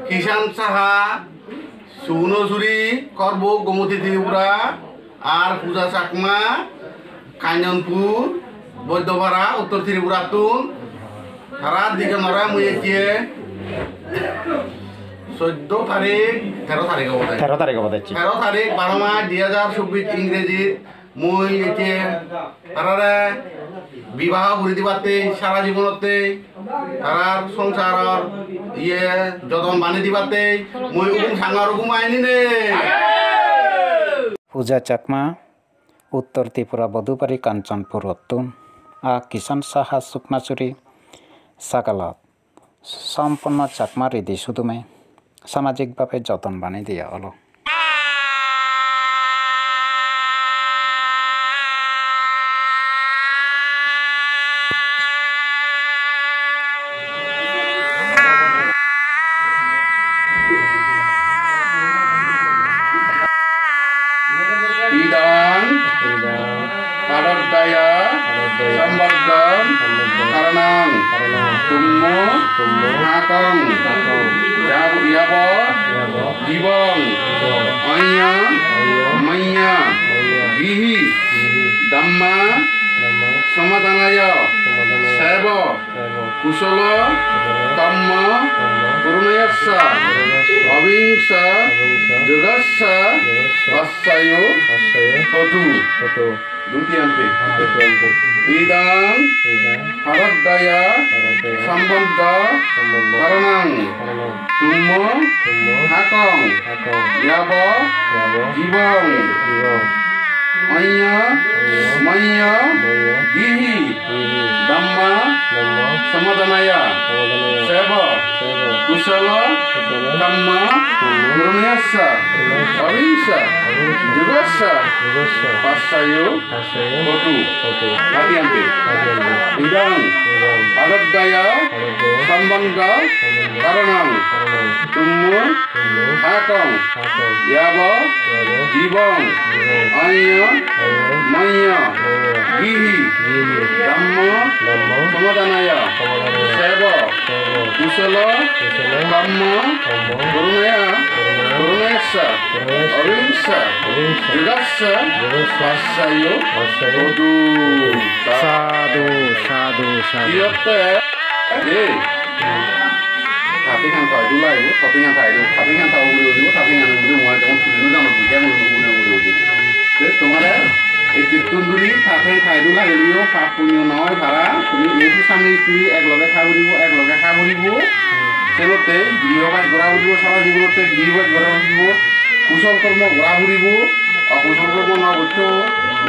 কিষান সাহা সুগুনঝুরি করব গোমতী ত্রিপুরা আর পূজা চাকমা কাঞ্জনপুর বৈদ্যপাড়া উত্তর ত্রিপুরা তুন তারা দিকে নরা মুই একে 14 তারিখ 13 তারিখ হবে 13 তারিখ হবে 13 তারিখ 12 মাস 2024 ইংরেজি মুই একে তারারে বিবাহ করে দিবাতে সারা জীবনতে তারার সংসার ইয়ে যতন বানি দিবাতে মুই উকুম সাঙ্গার উকুম আইনি নে পূজা চাকমা উত্তর ত্রিপুরা বধুপারি কাঞ্চনপুর অতুন আ কিষান সাহা সুকনাচুরি সাকালত সম্পূর্ণ চাকমা রিদি সুদুমে সামাজিকভাবে যতন বানি দিয়া হলো জীবন অইয়া মাইয়া গৃহী দম্মা সমাধানায় সেব কুশল কম্ম করুণয়স্য অবিংশ যোগস্য অস্যয় হতু দ্বিতীয়ান্তে ইদং হরদ্দয় সম্বদ্ধ করণং তুম্ম হাকং ইয়াব জীবং অইয় মইয় গৃহী দম্মা সমাধানায় সেব কুশল কম্ম করুণয়স্য অবিংশ যোগস্য অস্যয় হতু দ্বিতীয়ান্তে ইদং হরদ্দয় সম্বন্ধ করণং তুম্ম হাকং ইয়াব জীবং অইয় মইয় গৃহী দম্ম সমাধানায় সেব কুশল কম্ম করুণয়স্য অবিংশ যোগস্য অস্যয় হতু সাধু সাধু সাধু Tatingan tahu dulu lah itu, tatingan tahu dulu, tatingan dulu mulai jangan dulu jangan bukan dulu. Jadi kemarin itu tunduri tatingan tahu dulu lah itu punya nawa para, punya itu sama itu ek loge kaburibu, selote biawat goraburibu salah jibulote biawat goraburibu, kusol kormo goraburibu, kusol kormo nawa itu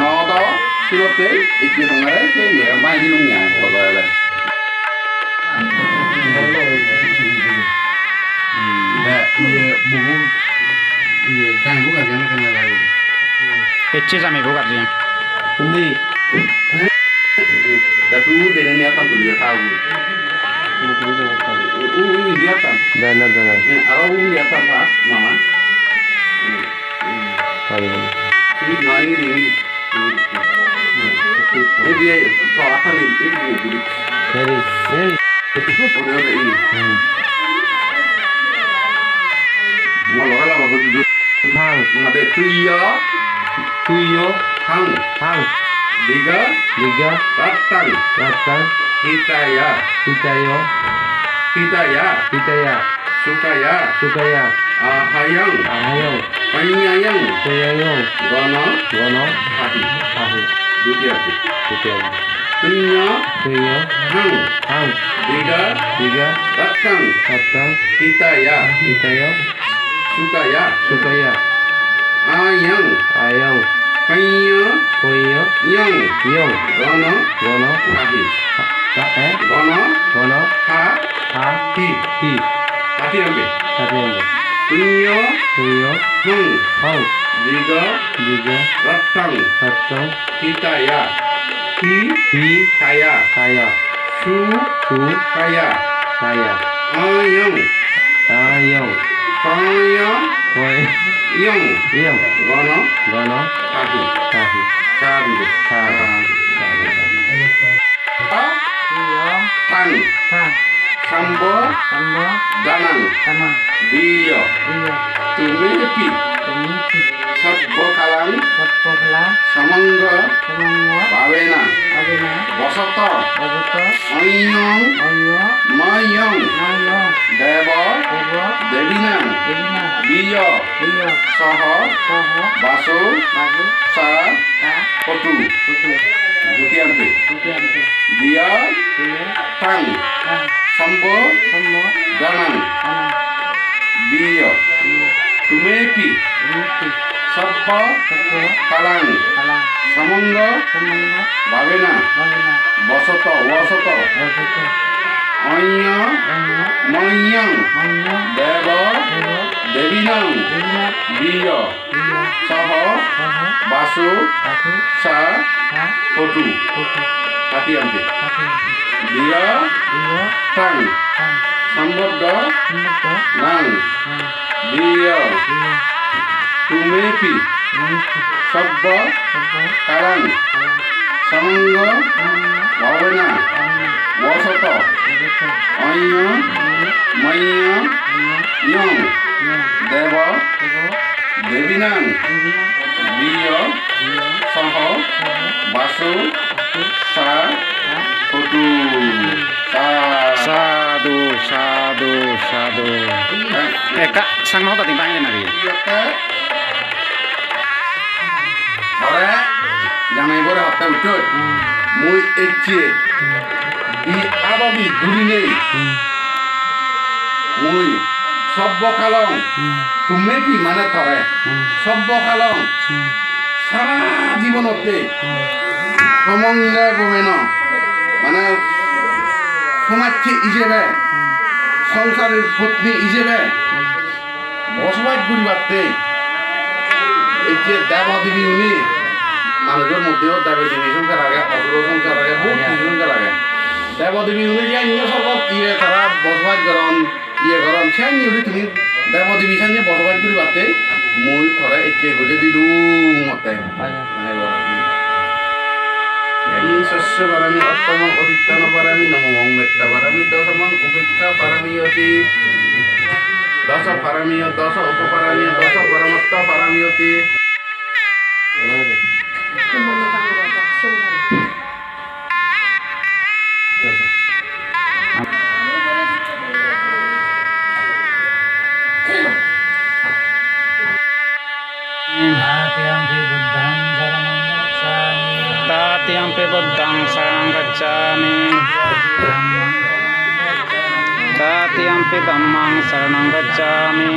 nawa dah selote itu kemarin itu ya main di lumnya kalau ada. Pecce sama ibu kerja. Ini, datu dengan niatan tuh dia tahu. Niatan. Benar. Arau niatan pak, mama. Ini ngai ini. Ini dia peralatan ini dia. Ini. Udah ini. Malah lah begitu. Ada tuyo, hang, diga, ratang, hitaya, sukaya, ahayang, panyayang, gono, hati, dutia, tuyo, hang, diga, ratang, hitaya, sukaya, ayang, panya, yang, gono, hati, gono, hati ambil, tuyo, hang, diga, ratang, hitaya, kaya, kaya, ayang, yang, gono, hati, Tan, sambo, danang, Biyo. Tumepi. Sabbokalang. Samangga. Babena. Bosoto. Oyong. Mayong. Debo. Devinang. Biyo. Soho. Baso. Sa. Potu. Gutiampe. Dia. Tang. Sambo. Ganang. Biyo. Tumepi. Sabba. Kalang. Samangga. Babena. Bosoto. Onya. Mayang. Debo. Devinang. Biyo. Soho. Basu. Sa. Potu. Hati ampe. Dia. Tang. Sambodda. Nang. Biyo. Tumepi. Sabba. Kalang. Samangga. Babena. Bosoto. Onya. Mayang. Yong. Debo. Devinang. Biyo. Soho. Basu. Sa. Potu. Sadu. Kak, sang mau tadi panggil nabi. Iya kak. Ore, jangan ibu dah tahu cut. Mui ece. Di apa bi duri nih. Mui sabbo kalong. Tumepi mana thore. Sabbo kalong. Sara জীবনতে সমঙ্গে বমেন মানে সমাজে হিসেবে সংসারের পত্নী হিসেবে বসবাস করিবাতে এই যে দেবদেবী উনি মানুষের মধ্যেও দেবদেবী সংসার আগে অসুর সংসার আগে বহুত কিছু সংসার আগে দেবদেবী উনি যে নিয়ে সর্বত তারা বসবাস করেন করেন সে নিয়ে তুমি দেবদেবী সঙ্গে বসবাস করিবাতে মই থরে একে গজে দিলু মতে শস্য পারামি অত্তম অদিত্যান পারামি নমঃ মেত্তা পারামি দশমং উপেক্ষা পারামি অতি দশ পারামি দশ উপপারামি দশ পরমত্ত পারামি অতি Tatiampi buddhang saranang gacchami. Tatiampi dhammang saranang gacchami.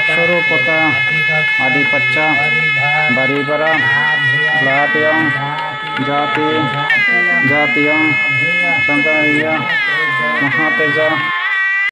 Surupata Adipacca Baribara Lapyam Jatiyam Sankariya Mahateja